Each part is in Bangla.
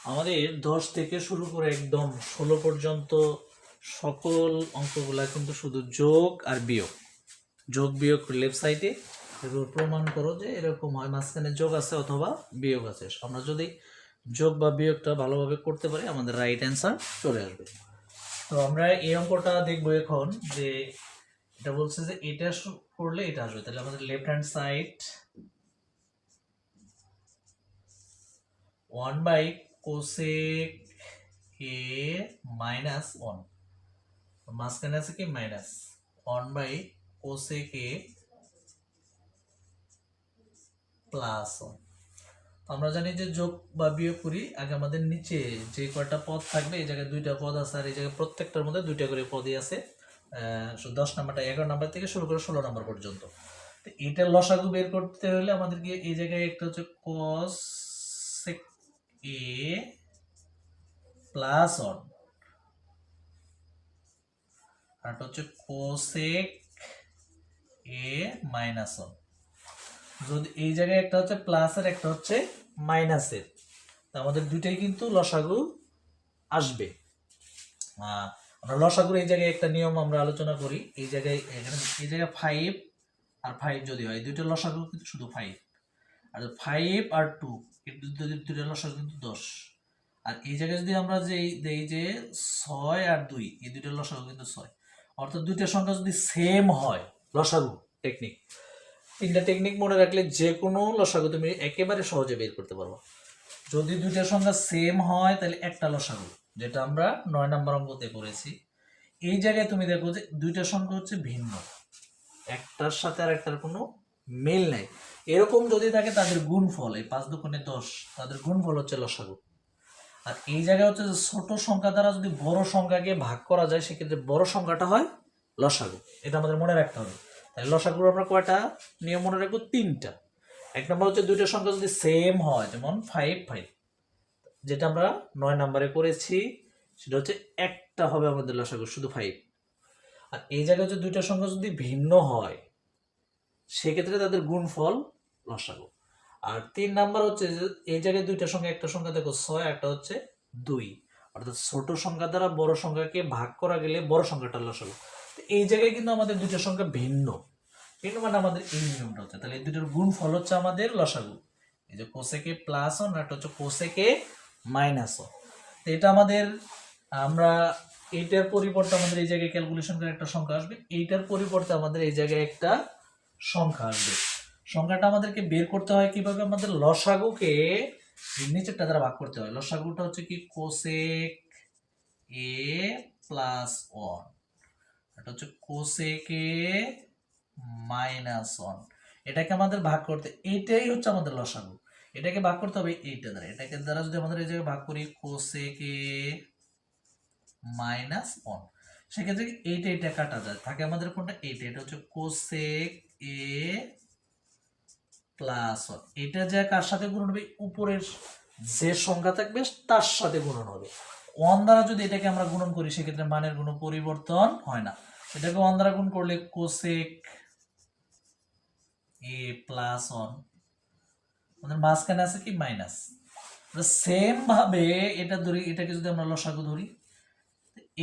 আমাদের 10 থেকে শুরু করে একদম 16 পর্যন্ত সকল অঙ্কগুলা কিন্তু শুধু যোগ আর বিয়োগ, যোগ বিয়োগ লেফট সাইডে প্রমাণ করো যে এরকম হয়, মাঝখানে যোগ আছে অথবা বিয়োগ আছে। আমরা যদি যোগ বা বিয়োগটা ভালোভাবে করতে পারি আমাদের রাইট অ্যান্সার চলে আসবে। তো আমরা এই অঙ্কটা দেখবো এখন, যে এটা বলছে যে এটা করলে এটা আসবে, তাহলে আমাদের left hand side 1/cosec a minus 1, মাঝখানে আছে কি মাইনাস 1/cosec a প্লাস 1। আমরা জানি যে যোগ বা বিয়োগ করি, আগে আমাদের নিচে যে কয়টা পদ থাকবে, এই জায়গায় দুইটা পদ আছে আর এই জায়গায় প্রত্যেকটার মধ্যে দুইটা করে পদই আছে। 10 নাম্বারটা 11 নাম্বার থেকে শুরু করে 16 নাম্বার পর্যন্ত। তো এটার লসাগু বের করতে হলে আমাদেরকে এই জায়গায় একটা হচ্ছে cosec a প্লাস 1 আর হচ্ছে cosec a মাইনাস 1। যদি এই জায়গায় একটা হচ্ছে প্লাসের একটা হচ্ছে মাইনাসের, আমাদের দুইটাই কিন্তু লসাগু আসবে। আমরা লসাগুর এই জায়গায় একটা নিয়ম আমরা আলোচনা করি। এই জায়গায় এই জায়গায় 5 আর 5 যদি হয়, দুইটা লসাগু কিন্তু শুধু 5, আর 5 আর 2 দুইটা লসাগু কিন্তু 10। আর এই জায়গায় যদি আমরা যে দেই যে 6 আর 2, এই দুইটা লসাগু কিন্তু 6। অর্থাৎ দুইটা সংখ্যা যদি সেম হয়, লসাগু টেকনিক, তিনটা টেকনিক মনে রাখলে যে কোনো লসাগু তুমি একেবারে সহজে বের করতে পারবো। যদি দুইটা সংখ্যা সেম হয় তাহলে একটা লসাগু, যেটা আমরা 9 নম্বর অঙ্কতে করেছি। এই জায়গায় তুমি দেখো যে দুইটা সংখ্যা হচ্ছে ভিন্ন, একটার সাথে আর একটার কোনো মিল নাই। এরকম যদি থাকে তাদের গুণফল, এই 5 দুগুণে 10, তাদের গুণফল হচ্ছে লসাগু। আর এই জায়গায় হচ্ছে যে ছোট সংখ্যা দ্বারা যদি বড় সংখ্যাকে ভাগ করা যায়, সেক্ষেত্রে বড় সংখ্যাটা হয় লসাগু। এটা আমাদের মনে রাখতে হবে। তাহলে লসাগুর আমরা কয়টা নিয়ম মনে রাখবো? 3টা। এক নম্বর হচ্ছে দুইটা সংখ্যা যদি সেম হয়, যেমন 5 5, যেটা আমরা 9 নম্বরে করেছি, সেটা হচ্ছে একটা হবে আমাদের লসাগু শুধু 5। আর এই জায়গায় হচ্ছে দুইটা সংখ্যা যদি ভিন্ন হয়, সেক্ষেত্রে তাদের গুণফল লসাগু। আর 3 নাম্বার হচ্ছে যে এই জায়গায় দুইটা সংখ্যা, একটা সংখ্যা দেখো 6, একটা হচ্ছে 2, অর্থাৎ ছোট সংখ্যা দ্বারা বড় সংখ্যাকে ভাগ করা গেলে বড় সংখ্যাটা লসাগু। এই জায়গায় কিন্তু আমাদের দুইটা সংখ্যা ভিন্ন, ভিন্ন মানে আমাদের এই নিয়মটা হচ্ছে, তাহলে এই দুটোর গুণফল হচ্ছে আমাদের লসাগু। এই যে কোসেকে প্লাস 1 আর একটা হচ্ছে কোসেকে মাইনাস 1। তো এটা আমাদের, আমরা এইটার পরিবর্তে আমাদের এই জায়গায় ক্যালকুলেশন করে একটা সংখ্যা আসবে, এইটার পরিবর্তে আমাদের এই জায়গায় একটা সংখ্যা আসবে। সংখ্যাটা আমাদেরকে বের করতে হয় কিভাবে? আমাদের লসাগুকে নিচেরটা দ্বারা ভাগ করতে হয়। লসাগুটা হচ্ছে কি কোসেক এ প্লাস 1, এটা হচ্ছে কোসেক এ মাইনাস 1। এটাকে আমাদের ভাগ করতে, এইটাই হচ্ছে আমাদের লসাগু। এটাকে ভাগ করতে হবে এইটা দ্বারা, এটাকে দ্বারা যদি আমাদের এই জায়গায় ভাগ করি কোসেক এ মাইনাস 1, সেক্ষেত্রে এইটা এটা কাটা যায়, থাকে আমাদের কোনটা? এইটা, এটা হচ্ছে কোসেক এ প্লাস 1। এটা যে কার সাথে গুণন হবে? উপরের যে সংখ্যা থাকবে তার সাথে গুণন হবে। 1 দ্বারা যদি এটাকে আমরা গুণন করি, সেক্ষেত্রে মানের কোনো পরিবর্তন হয় না। এটাকে 1 দ্বারা গুণ করলে কোসেক এ প্লাস 1, আমাদের মাঝখানে আছে কি মাইনাস। সেম ভাবে এটা ধরি, এটাকে যদি আমরা লসাগু ধরি,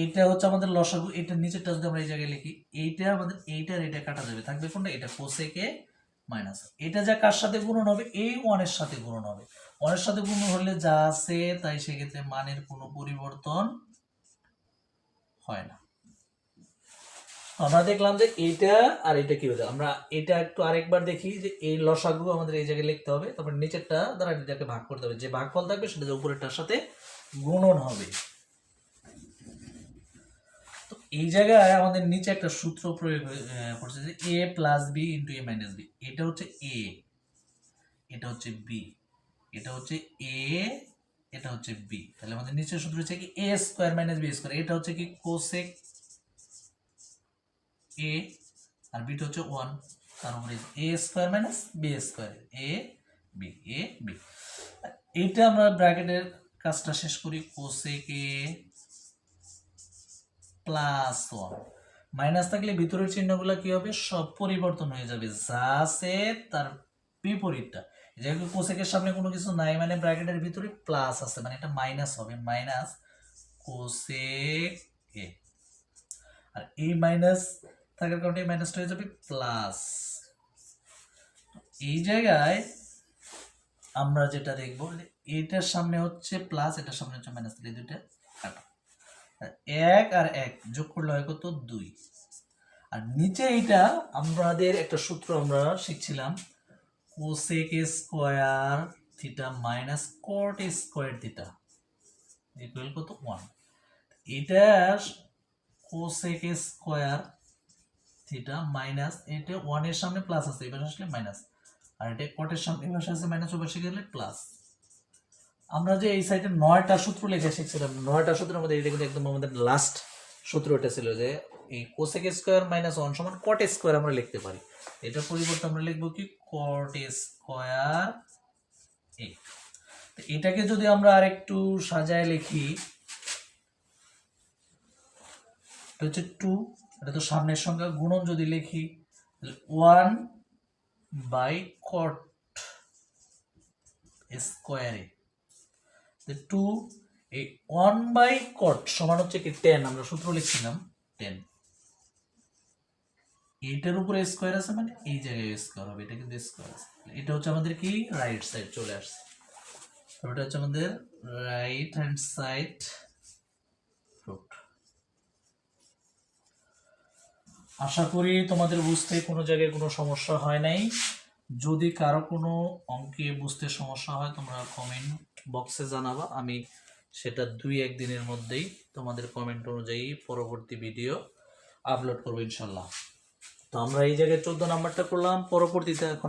এটা হচ্ছে আমাদের লসাগু। এটা নিচেরটা যদি আমরা এই জায়গায় লিখি, এইটা আমাদের এইটার এটা কাটা যাবে, থাকবে কোনটা? এটা কোসেকে মাইনাস। এটা যা কার সাথে গুণন হবে? এই 1 এর সাথে গুণন হবে। 1 এর সাথে গুণন হলে যা আছে তাই, সেক্ষেত্রে মানের কোনো পরিবর্তন হয় না। আমরা দেখলাম যে এইটা আর এটা কি হচ্ছে, আমরা এটা একটু আরেকবার দেখি যে এই লসাগু আমাদের এই জায়গায় লিখতে হবে, তারপর নিচেরটা দ্বারা এটাকে ভাগ করতে হবে, যে ভাগফল থাকবে সেটা যে উপরেরটার সাথে গুণন হবে। তো এই জায়গায় আমাদের নিচে একটা সূত্র প্রয়োগ করছে যে a plus B into A minus B. এটা হচ্ছে a, এটা হচ্ছে b, এটা হচ্ছে a, এটা হচ্ছে b। তাহলে আমাদের নিচের সূত্র হচ্ছে কি a square minus B square. এটা হচ্ছে কি কোসেক a, আর বিটা হচ্ছে 1, তার উপরে a square minus B square, a b, a b। এইটা আমরা ব্র্যাকেটের কাজটা শেষ করি, কোসেক a প্লাস 1। মাইনাস থাকলে ভিতরের চিহ্নগুলো কি হবে? সব পরিবর্তন হয়ে যাবে, যা আছে তার বিপরীতটা। যেহেতু কোসেকের সামনে কোনো কিছু নাই মানে ব্র্যাকেটের ভিতরে প্লাস আছে মানে এটা মাইনাস হবে, মাইনাস কোসেক এ, আর এই মাইনাস থাকার কারণে এই মাইনাসটা হয়ে যাবে প্লাস। এই জায়গায় আমরা যেটা দেখবো এটার সামনে হচ্ছে প্লাস, এটার সামনে হচ্ছে মাইনাস, এই দুইটা কাটা, 1 আর 1 যোগ করলে হয় কত 2। আর নিচে এটা আমাদের একটা সূত্র আমরা শিখছিলাম, cosec square theta minus cot square theta equal কত 1। এটা কোসেক স্কয়ার থিটা মাইনাস, এটা 1 এর সামনে প্লাস আছে এবার আসলে মাইনাস, আর এটা কটের সামনে এবার আসলে মাইনাস ওপাশে গেলে প্লাস। আমরা যে এই সাইডে 9টা সূত্র লিখে শিখছিলাম, 9টা সূত্রের মধ্যে এটা কিন্তু একদম আমাদের লাস্ট সূত্র এটা ছিল যে এই কোসেক স্কয়ার মাইনাস 1 সমান কট স্কয়ার আমরা লিখতে পারি। এটার পরিবর্তে আমরা লিখব কি কট স্কয়ার এ। তো এটাকে যদি আমরা আরেকটু সাজায় লিখি, এটা হচ্ছে 2, এটা তো সামনের সংখ্যা, গুণন যদি লিখি 1 বাই কট স্কয়ারে, 2 এই 1 বাই কট সমান হচ্ছে কি 10, আমরা সূত্র লিখছিলাম 10, এইটার উপরে স্কয়ার আছে মানে এই জায়গায় স্কয়ার হবে, এটা কিন্তু স্কয়ার আছে, এটা হচ্ছে আমাদের কি রাইট সাইড চলে আসছে, এটা হচ্ছে আমাদের রাইট হ্যান্ড সাইড রুট। আশা করি তোমাদের বুঝতে কোনো জায়গায় কোনো সমস্যা হয় নাই। যদি কারো কোনো অঙ্কে বুঝতে সমস্যা হয় তোমরা কমেন্ট বক্সে জানাবা, আমি সেটা 2-1 দিনের মধ্যেই তোমাদের কমেন্ট অনুযায়ী পরবর্তী ভিডিও আপলোড করবো ইনশাল্লাহ। তো আমরা এই জায়গায় 14 নাম্বারটা করলাম, পরবর্তীতে এখন